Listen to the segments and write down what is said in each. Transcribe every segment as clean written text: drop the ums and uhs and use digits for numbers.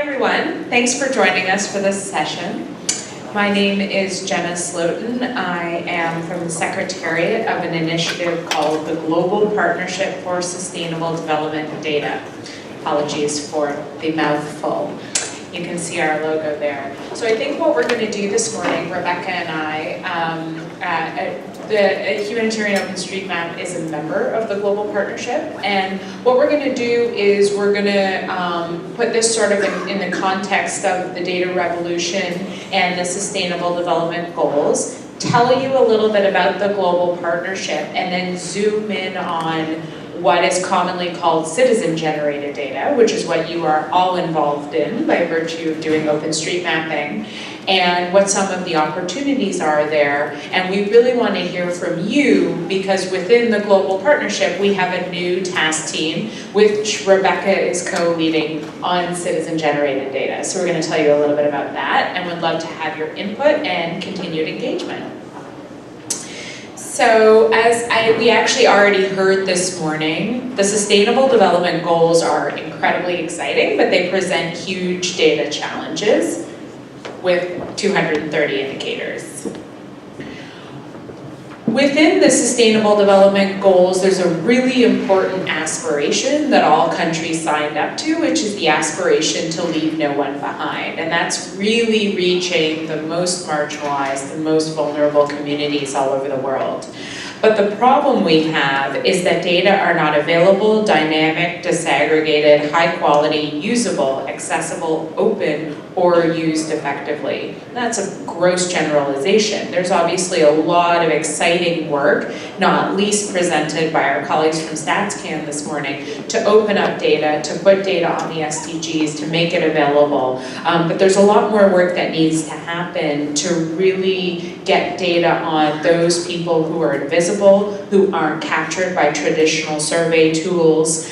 everyone. Thanks for joining us for this session. My name is Jenna Slotin. I am from the Secretariat of an initiative called the Global Partnership for Sustainable Development Data. Apologies for the mouthful. You can see our logo there. So I think what we're going to do this morning, Rebecca and I, the Humanitarian OpenStreetMap is a member of the Global Partnership, and what we're going to do is we're going to put this sort of in the context of the data revolution and the Sustainable Development Goals, tell you a little bit about the Global Partnership, and then zoom in on what is commonly called citizen-generated data, which is what you are all involved in by virtue of doing OpenStreetMapping, and what some of the opportunities are there. And we really want to hear from you, because within the Global Partnership, we have a new task team, which Rebecca is co-leading on citizen-generated data. So we're going to tell you a little bit about that, and would love to have your input and continued engagement. So we actually already heard this morning, the Sustainable Development Goals are incredibly exciting, but they present huge data challenges with 230 indicators. Within the Sustainable Development Goals, there's a really important aspiration that all countries signed up to, which is the aspiration to leave no one behind. And that's really reaching the most marginalized, the most vulnerable communities all over the world. But the problem we have is that data are not available, dynamic, disaggregated, high quality, usable, accessible, open, or used effectively. That's a gross generalization. There's obviously a lot of exciting work, not least presented by our colleagues from StatsCan this morning, to open up data, to put data on the SDGs, to make it available. But there's a lot more work that needs to happen to really get data on those people who are invisible, who aren't captured by traditional survey tools,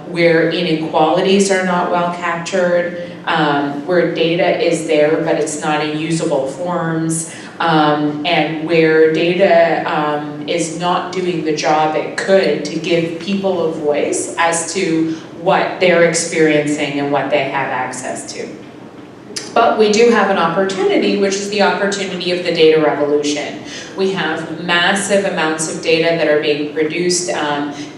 where inequalities are not well captured, where data is there but it's not in usable forms, and where data is not doing the job it could to give people a voice as to what they're experiencing and what they have access to. But we do have an opportunity, which is the opportunity of the data revolution. We have massive amounts of data that are being produced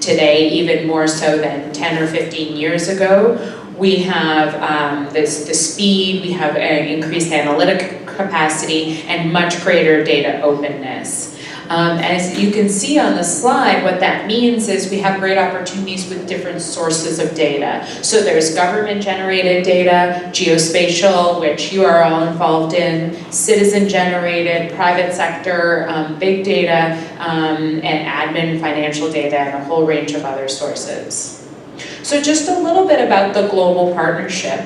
today, even more so than 10 or 15 years ago. We have the speed, we have increased analytic capacity, and much greater data openness. As you can see on the slide, what that means is we have great opportunities with different sources of data. So there's government-generated data, geospatial, which you are all involved in, citizen-generated, private sector, big data, and admin financial data, and a whole range of other sources. So just a little bit about the Global Partnership.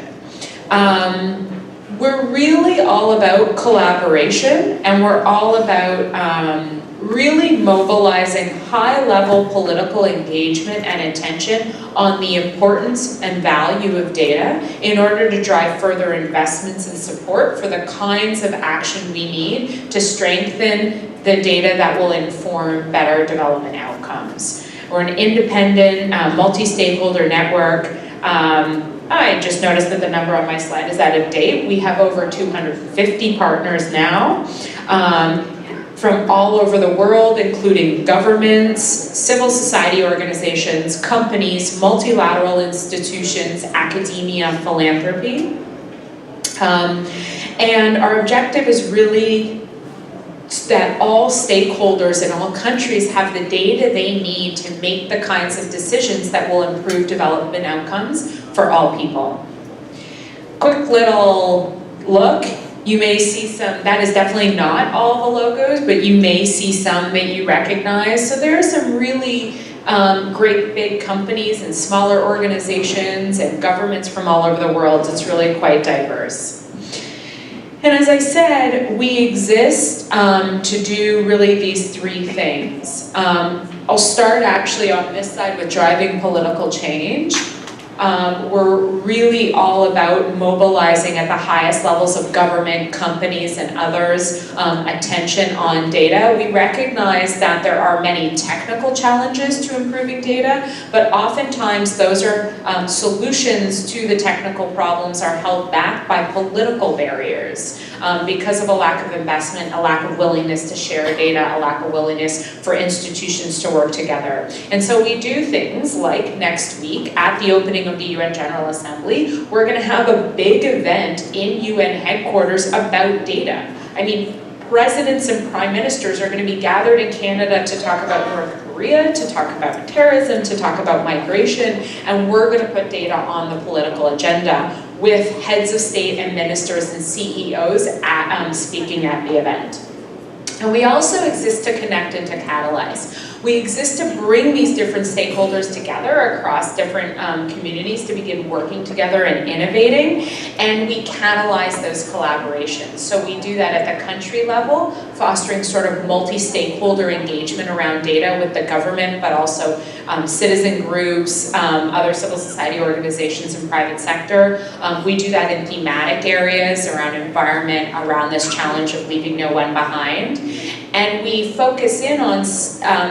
We're really all about collaboration, and we're all about really mobilizing high-level political engagement and attention on the importance and value of data in order to drive further investments and support for the kinds of action we need to strengthen the data that will inform better development outcomes. We're an independent, multi-stakeholder network. I just noticed that the number on my slide is out of date. We have over 250 partners now, from all over the world, including governments, civil society organizations, companies, multilateral institutions, academia, philanthropy. And our objective is really that all stakeholders in all countries have the data they need to make the kinds of decisions that will improve development outcomes for all people. Quick little look. You may see some, that is definitely not all the logos, but you may see some that you recognize. So there are some really great big companies and smaller organizations and governments from all over the world. It's really quite diverse. And as I said, we exist to do really these three things. I'll start actually on this side with driving political change. we're really all about mobilizing at the highest levels of government, companies, and others' attention on data. We recognize that there are many technical challenges to improving data, but oftentimes those are solutions to the technical problems are held back by political barriers because of a lack of investment, a lack of willingness to share data, a lack of willingness for institutions to work together. And so we do things like next week at the opening of the UN General Assembly, we're going to have a big event in UN headquarters about data. I mean, presidents and prime ministers are going to be gathered in Canada to talk about North Korea, to talk about terrorism, to talk about migration, and we're going to put data on the political agenda with heads of state and ministers and CEOs speaking at the event. And we also exist to connect and to catalyze. We exist to bring these different stakeholders together across different communities to begin working together and innovating, and we catalyze those collaborations. So we do that at the country level, fostering sort of multi-stakeholder engagement around data with the government, but also citizen groups, other civil society organizations and private sector. We do that in thematic areas around environment, around this challenge of leaving no one behind. And we focus in on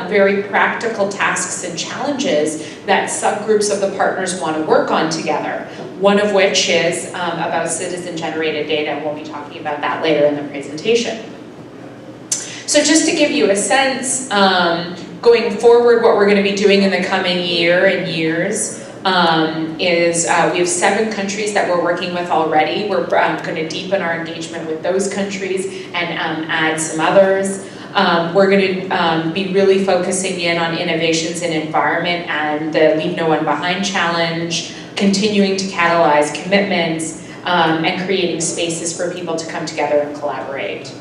very practical tasks and challenges that subgroups of the partners want to work on together. One of which is about citizen-generated data, and we'll be talking about that later in the presentation. So just to give you a sense, going forward, what we're going to be doing in the coming year and years is we have 7 countries that we're working with already. We're going to deepen our engagement with those countries and add some others. We're going to be really focusing in on innovations in environment and the Leave No One Behind challenge, continuing to catalyze commitments, and creating spaces for people to come together and collaborate.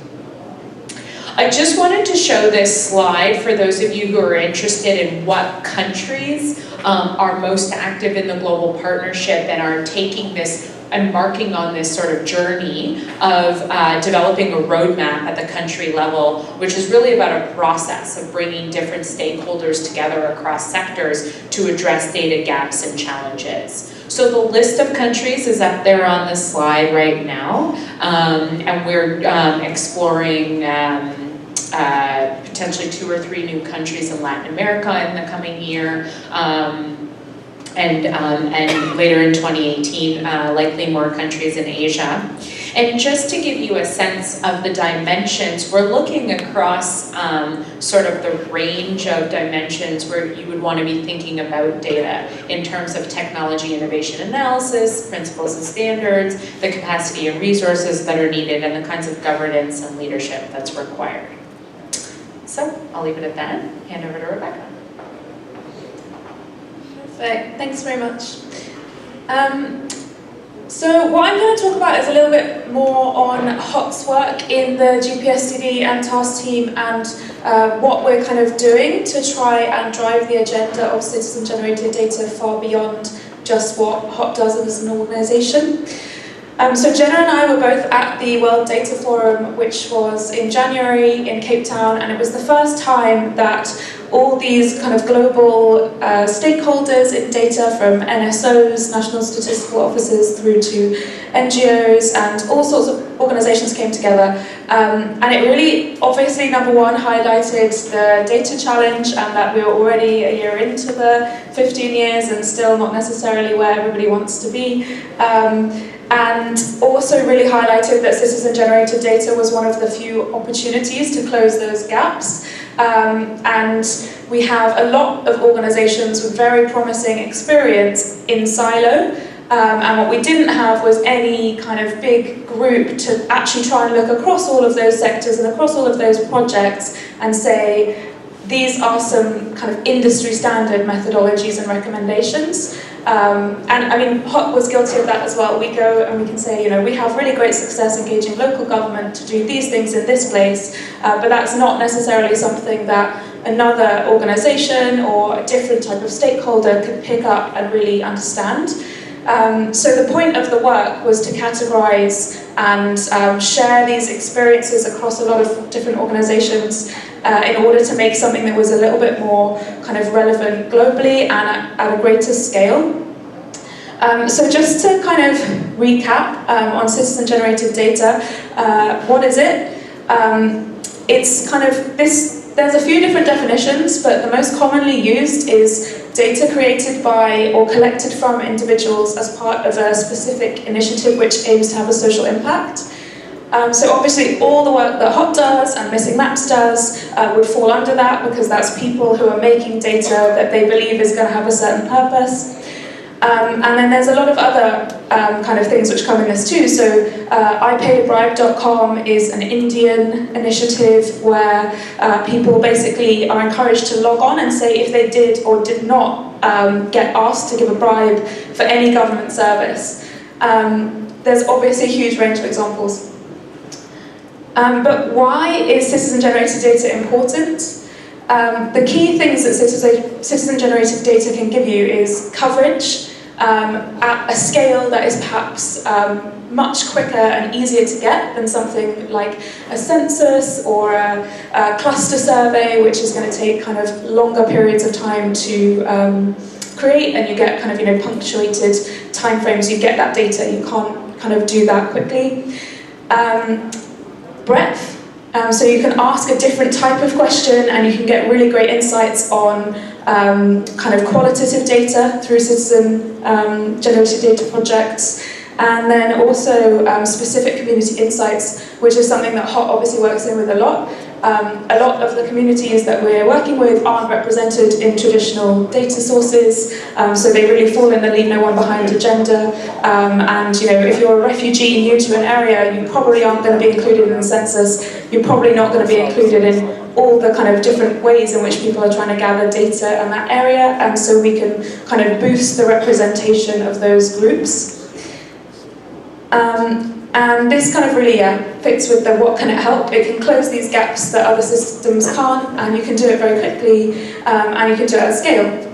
I just wanted to show this slide for those of you who are interested in what countries are most active in the global partnership and are taking this embarking on this sort of journey of developing a roadmap at the country level, which is really about a process of bringing different stakeholders together across sectors to address data gaps and challenges. So the list of countries is up there on the slide right now, and we're exploring potentially 2 or 3 new countries in Latin America in the coming year. And later in 2018, likely more countries in Asia. And just to give you a sense of the dimensions, we're looking across sort of the range of dimensions where you would want to be thinking about data in terms of technology, innovation, analysis, principles and standards, the capacity and resources that are needed, and the kinds of governance and leadership that's required. So I'll leave it at that. Hand over to Rebecca. Perfect, thanks very much. So what I'm going to talk about is a little bit more on HOT's work in the GPSTD and task team and what we're kind of doing to try and drive the agenda of citizen-generated data far beyond just what HOT does as an organisation. So Jenna and I were both at the World Data Forum, which was in January in Cape Town, and it was the first time that all these kind of global stakeholders in data, from NSOs, National Statistical Offices, through to NGOs and all sorts of organizations came together. And it really, obviously, number one, highlighted the data challenge and that we were already a year into the 15 years and still not necessarily where everybody wants to be. And also really highlighted that citizen-generated data was one of the few opportunities to close those gaps. And we have a lot of organizations with very promising experience in silo. And what we didn't have was any kind of big group to actually try and look across all of those sectors and across all of those projects and say, these are some kind of industry standard methodologies and recommendations. And I mean, HOT was guilty of that as well. We go and we can say, you know, we have really great success engaging local government to do these things in this place, but that's not necessarily something that another organization or a different type of stakeholder could pick up and really understand. So the point of the work was to categorize and share these experiences across a lot of different organizations in order to make something that was a little bit more kind of relevant globally and at a greater scale. So just to kind of recap on citizen-generated data, what is it? It's kind of this, there's a few different definitions, but the most commonly used is data created by or collected from individuals as part of a specific initiative which aims to have a social impact. So obviously all the work that HOT does and Missing Maps does would fall under that, because that's people who are making data that they believe is going to have a certain purpose. And then there's a lot of other kind of things which come in this too. So iPayAbribe.com is an Indian initiative where people basically are encouraged to log on and say if they did or did not get asked to give a bribe for any government service. There's obviously a huge range of examples. But why is citizen-generated data important? The key things that citizen-generated data can give you is coverage at a scale that is perhaps much quicker and easier to get than something like a census or a cluster survey, which is going to take kind of longer periods of time to create, and you get kind of punctuated timeframes. You get that data, you can't kind of do that quickly. Breadth. So you can ask a different type of question and you can get really great insights on kind of qualitative data through citizen-generated data projects. And then also specific community insights, which is something that HOT obviously works in with a lot. A lot of the communities that we're working with aren't represented in traditional data sources, so they really fall in the leave no one behind agenda. And if you're a refugee new to an area, you probably aren't going to be included in the census. You're probably not going to be included in all the kind of different ways in which people are trying to gather data in that area, and so we can kind of boost the representation of those groups. And this kind of really fits with the what can it help. It can close these gaps that other systems can't, and you can do it very quickly, and you can do it at scale.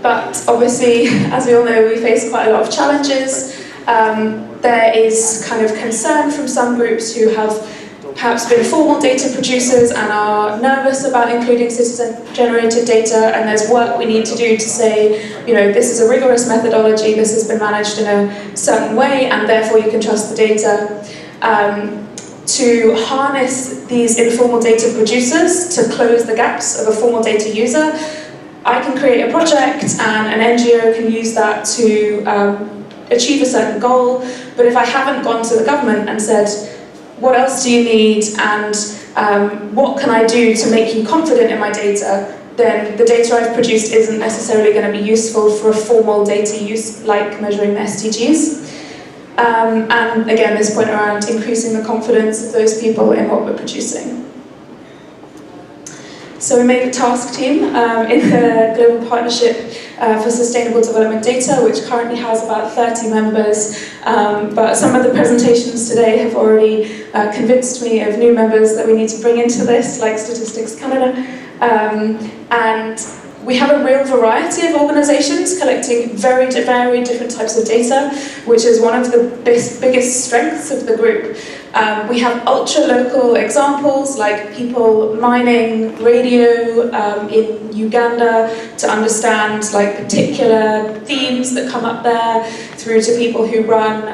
But obviously, as we all know, we face quite a lot of challenges. There is kind of concern from some groups who have perhaps been formal data producers and are nervous about including citizen-generated data, and there's work we need to do to say, this is a rigorous methodology, this has been managed in a certain way, and therefore you can trust the data. To harness these informal data producers to close the gaps of a formal data user, I can create a project and an NGO can use that to achieve a certain goal, but if I haven't gone to the government and said, what else do you need, and what can I do to make you confident in my data, then the data I've produced isn't necessarily going to be useful for a formal data use like measuring the SDGs. And again, this point around increasing the confidence of those people in what we're producing. So we made a task team in the Global Partnership for Sustainable Development Data, which currently has about 30 members, but some of the presentations today have already convinced me of new members that we need to bring into this, like Statistics Canada. And we have a real variety of organisations collecting very different types of data, which is one of the biggest strengths of the group. We have ultra-local examples, like people mining radio in Uganda to understand like particular themes that come up there, through to people who run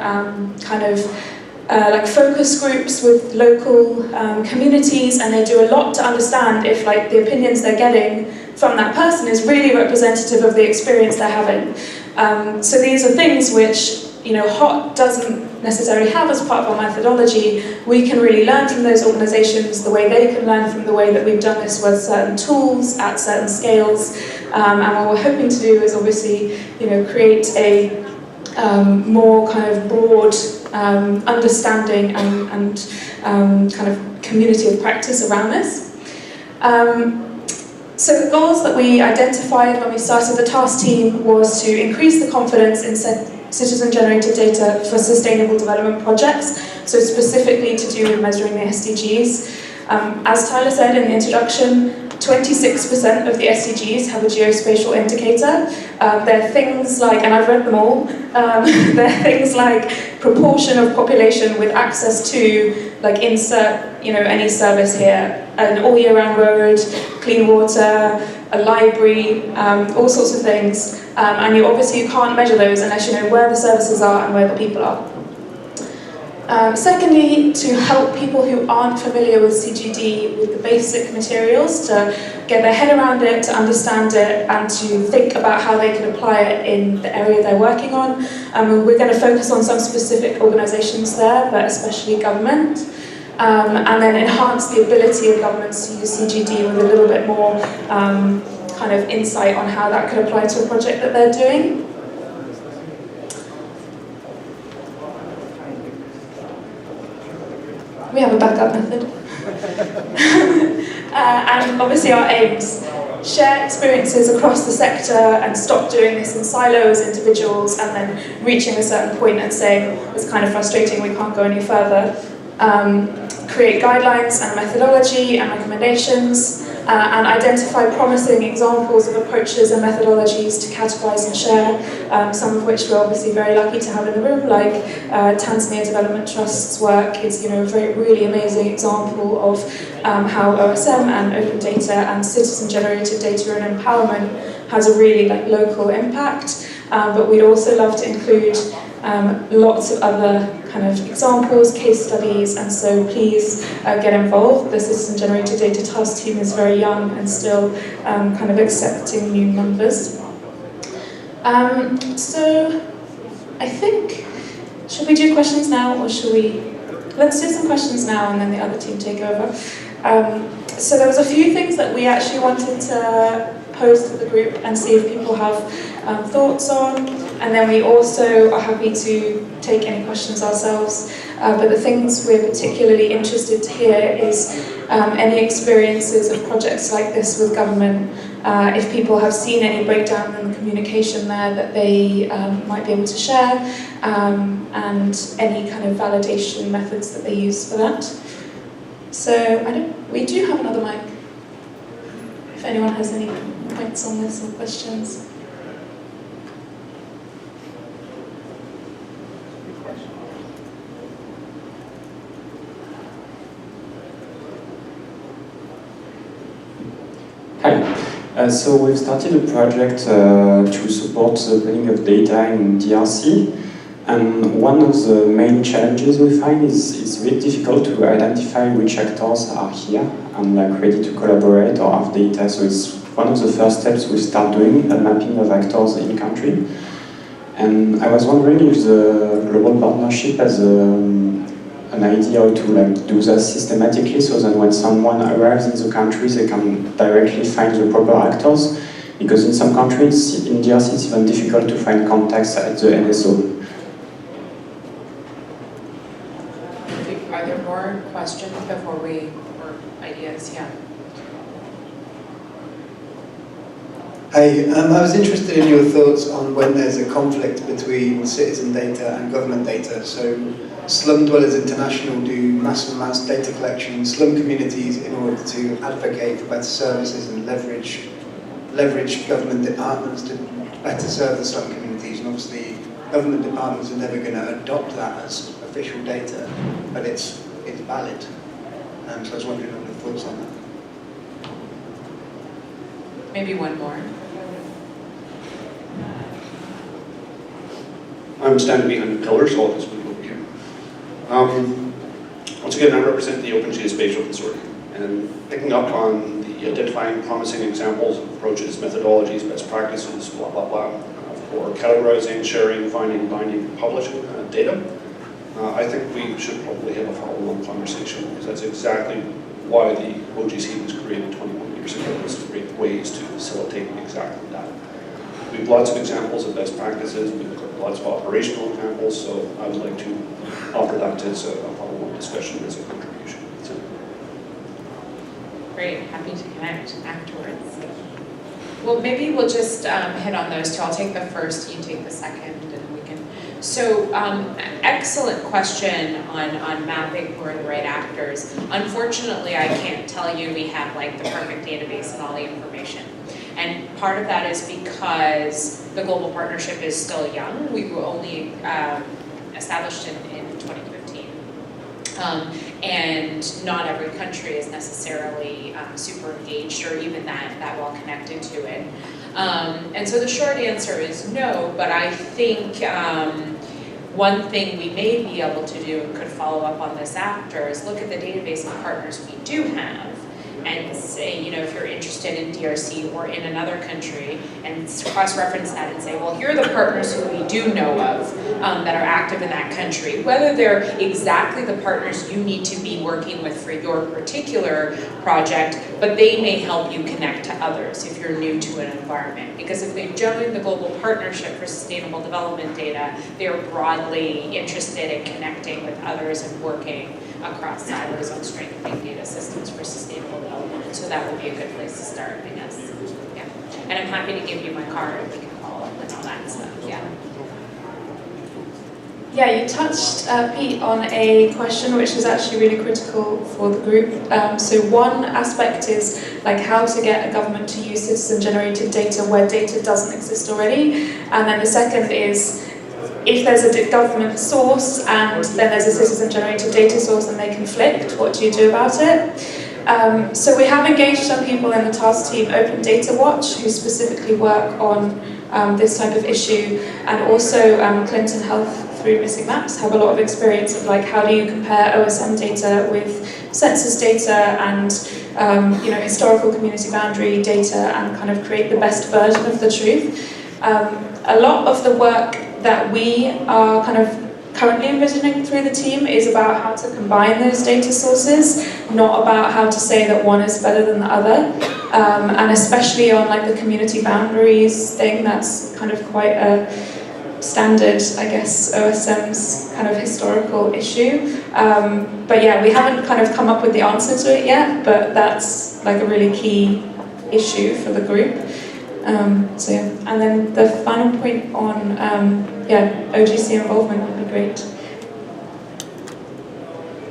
like focus groups with local communities, and they do a lot to understand if like the opinions they're getting from that person is really representative of the experience they're having. So these are things which HOT doesn't necessarily have as part of our methodology. We can really learn from those organisations the way they can learn from the way that we've done this with certain tools at certain scales. And what we're hoping to do is obviously create a more kind of broad understanding and kind of community of practice around this. So the goals that we identified when we started the task team was to increase the confidence in citizen-generated data for sustainable development projects, so specifically to do with measuring the SDGs. As Tyler said in the introduction, 26% of the SDGs have a geospatial indicator. They're things like, and I've read them all, they're things like proportion of population with access to, like insert, any service here, an all year round road, clean water, a library, all sorts of things. And you can't measure those unless you know where the services are and where the people are. Secondly, to help people who aren't familiar with CGD with the basic materials, to get their head around it, to understand it, and to think about how they can apply it in the area they're working on. We're going to focus on some specific organisations there, but especially government. And then enhance the ability of governments to use CGD with a little bit more kind of insight on how that could apply to a project that they're doing. We have a backup method. And obviously our aims: share experiences across the sector and stop doing this in silos, individuals, and then reaching a certain point and saying, it's kind of frustrating, we can't go any further. Create guidelines and methodology and recommendations, and identify promising examples of approaches and methodologies to categorise and share, some of which we're obviously very lucky to have in the room, like Tanzania Development Trust's work is a really amazing example of how OSM and open data and citizen-generated data and empowerment has a really local impact. But we'd also love to include lots of other kind of examples, case studies, and so please get involved. The Citizen-Generated Data Task Team is very young and still kind of accepting new members. So I think, should we do questions now, or should we? Let's do some questions now and then the other team take over. So there was a few things that we actually wanted to pose to the group and see if people have thoughts on, and then we also are happy to take any questions ourselves. But the things we're particularly interested to hear is any experiences of projects like this with government, if people have seen any breakdown in the communication there that they might be able to share, and any kind of validation methods that they use for that. So we do have another mic. If anyone has any points on this or questions. Hi. So we've started a project to support the planning of data in DRC, and one of the main challenges we find is it's really difficult to identify which actors are here and ready to collaborate or have data. So it's one of the first steps we start doing, a mapping of actors in country. And I was wondering if the global partnership has an idea how to do that systematically, so that when someone arrives in the country, they can directly find the proper actors. Because in some countries, in DRC, it's even difficult to find contacts at the NSO. Are there more questions before or ideas? Yeah. Hey, I was interested in your thoughts on when there's a conflict between citizen data and government data. So Slum Dwellers International do massive amounts of data collection in slum communities in order to advocate for better services and leverage government departments to better serve the slum communities. And obviously government departments are never going to adopt that as official data, but it's valid. So I was wondering on your thoughts on that. Maybe one more. I'm standing behind the pillar, so I'll just move over here. Once again, I represent the Open Geospatial Consortium, and picking up on the identifying promising examples, approaches, methodologies, best practices, blah, blah, blah, for categorizing, sharing, finding, binding, publishing data. I think we should probably have a follow-on conversation, because that's exactly why the OGC was created 21 years ago, was to create ways to facilitate exactly that. We have lots of examples of best practices, we've got lots of operational examples, so I would like to offer that as a follow-on discussion as a contribution. So. Great, happy to connect afterwards. Well, maybe we'll just hit on those two. I'll take the first, you take the second, and we can So, excellent question on mapping who are the right actors. Unfortunately, I can't tell you we have like the perfect database and all the information. And part of that is because the global partnership is still young. We were only established in 2015. And not every country is necessarily super engaged or even that well connected to it. And so the short answer is no, but I think one thing we may be able to do and could follow up on this after is look at the database of partners we do have and say, if you're interested in DRC or in another country, and cross-reference that and say, well, here are the partners who we do know of that are active in that country, whether they're exactly the partners you need to be working with for your particular project, but they may help you connect to others if you're new to an environment. Because if they've joined the Global Partnership for Sustainable Development Data, they're broadly interested in connecting with others and working across silos on strengthening data systems for sustainable development. And so that would be a good place to start, I guess. Yeah. And I'm happy to give you my card and we can follow up and all that stuff. Yeah. Yeah, you touched, Pete, on a question which is actually really critical for the group. So one aspect is like how to get a government to use citizen-generated data where data doesn't exist already. And then the second is if there's a government source and then there's a citizen-generated data source and they conflict, what do you do about it? So we have engaged some people in the task team, Open Data Watch, who specifically work on this type of issue, and also Clinton Health through Missing Maps have a lot of experience of like how do you compare OSM data with census data and historical community boundary data and kind of create the best version of the truth. A lot of the work that we are kind of currently envisioning through the team is about how to combine those data sources, not about how to say that one is better than the other. And especially on like the community boundaries thing, that's kind of quite a standard, I guess, OSM's kind of historical issue. But yeah, we haven't kind of come up with the answer to it yet, but that's like a really key issue for the group. So yeah, and then the final point on OGC involvement would be great.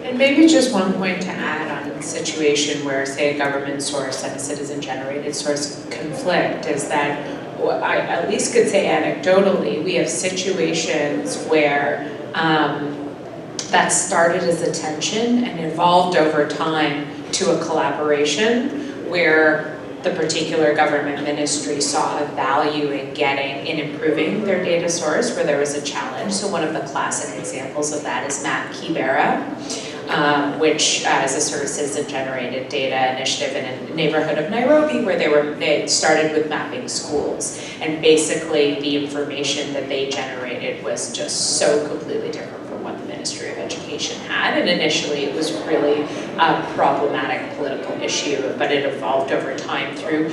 And maybe just one point to add on the situation where, say, a government source and a citizen-generated source conflict is that I at least could say anecdotally, we have situations where that started as a tension and evolved over time to a collaboration where the particular government ministry saw a value in improving their data source where there was a challenge. So one of the classic examples of that is Map Kibera, which is a sort of citizen-generated data initiative in a neighborhood of Nairobi where they started with mapping schools. And basically the information that they generated was just so completely different from what the Ministry of Education had. And initially it was really a problematic political issue, but it evolved over time through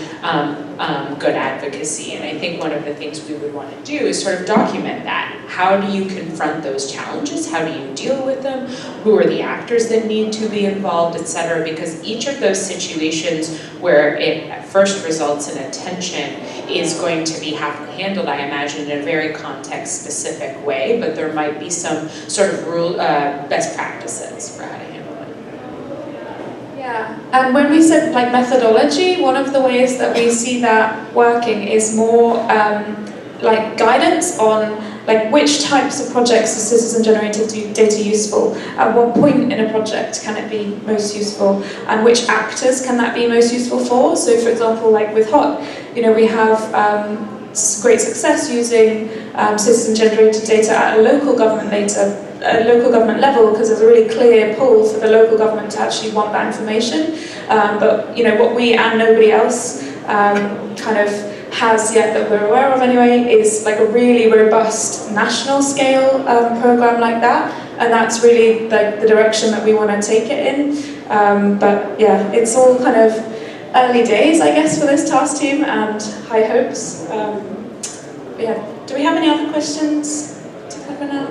good advocacy. And I think one of the things we would want to do is sort of document that. How do you confront those challenges? How do you deal with them? Who are the actors that need to be involved, etc.? Because each of those situations where it at first results in a tension is going to be handled, I imagine, in a very context-specific way, but there might be some sort of best practices for how to handle it. Yeah, and when we said like methodology, one of the ways that we see that working is more like guidance on like which types of projects is citizen-generated data useful, at what point in a project can it be most useful, and which actors can that be most useful for. So for example, like with HOT, we have great success using citizen-generated data at a local government level because there's a really clear pull for the local government to actually want that information. But what we and nobody else kind of has yet that we're aware of anyway is like a really robust national scale program like that, and that's really the direction that we want to take it in. But yeah, it's all kind of early days, I guess, for this task team and high hopes. But yeah, do we have any other questions to cover now?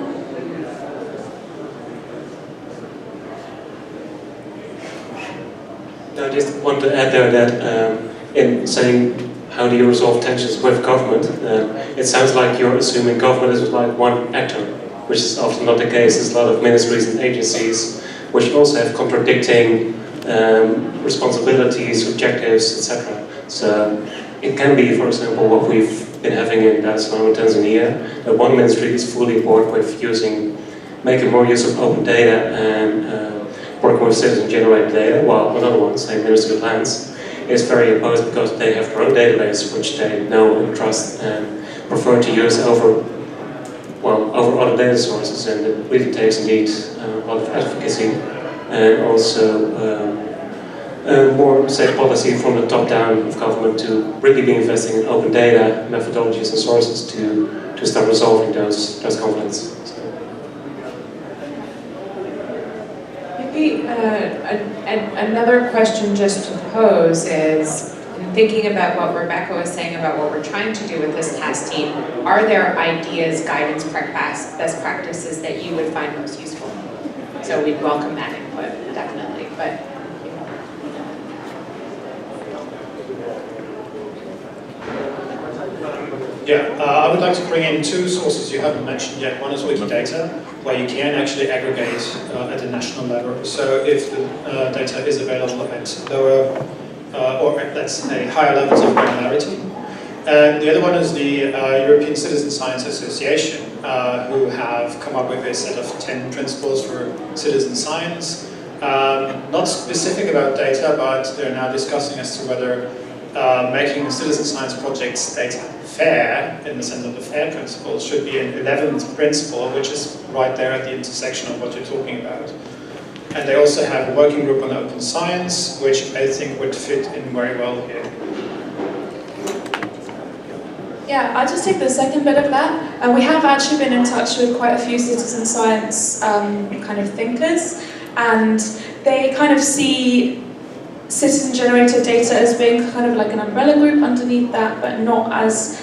I just want to add there that in saying how do you resolve tensions with government? It sounds like you're assuming government is like one actor, which is often not the case. There's a lot of ministries and agencies which also have contradicting responsibilities, objectives, etc. So it can be, for example, what we've been having in Slum in Tanzania, that one ministry is fully aboard with making more use of open data and working with citizen-generated data, while another one, say Ministry of Lands, is very opposed because they have their own database which they know and trust and prefer to use over other data sources, and it really takes indeed a lot of advocacy and also more, say, policy from the top down of government to really be investing in open data, methodologies and sources to start resolving those conflicts. Maybe another question just to pose is, thinking about what Rebecca was saying about what we're trying to do with this task team, are there ideas, guidance, best practices that you would find most useful? So we'd welcome that input, definitely. But I would like to bring in two sources you haven't mentioned yet. One is Wikidata, where you can actually aggregate at the national level. So if the data is available at lower, or at, let's say, higher levels of granularity. And the other one is the European Citizen Science Association, who have come up with a set of 10 principles for citizen science. Not specific about data, but they're now discussing as to whether making citizen science projects data fair, in the sense of the FAIR principle, should be an 11th principle, which is right there at the intersection of what you're talking about. And they also have a working group on open science, which I think would fit in very well here. Yeah, I'll just take the second bit of that. We have actually been in touch with quite a few citizen science kind of thinkers, and they kind of see citizen-generated data as being kind of like an umbrella group underneath that, but not as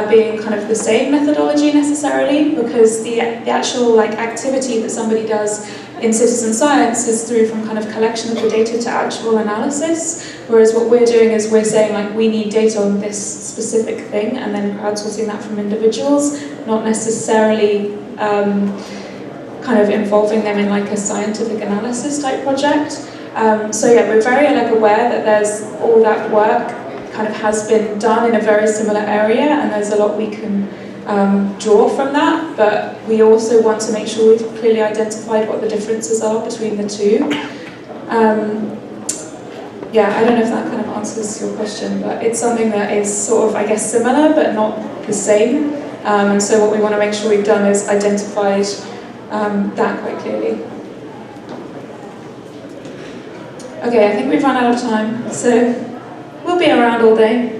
being kind of the same methodology necessarily, because the actual activity that somebody does in citizen science is through from kind of collection of the data to actual analysis, whereas what we're doing is we're saying we need data on this specific thing and then crowdsourcing that from individuals, not necessarily kind of involving them in a scientific analysis type project. So yeah, we're very aware that there's all that work kind of has been done in a very similar area, and there's a lot we can draw from that, but we also want to make sure we've clearly identified what the differences are between the two. Yeah, I don't know if that kind of answers your question, but it's something that is sort of, I guess, similar, but not the same. And so what we want to make sure we've done is identified that quite clearly. Okay, I think we've run out of time, so we'll be around all day.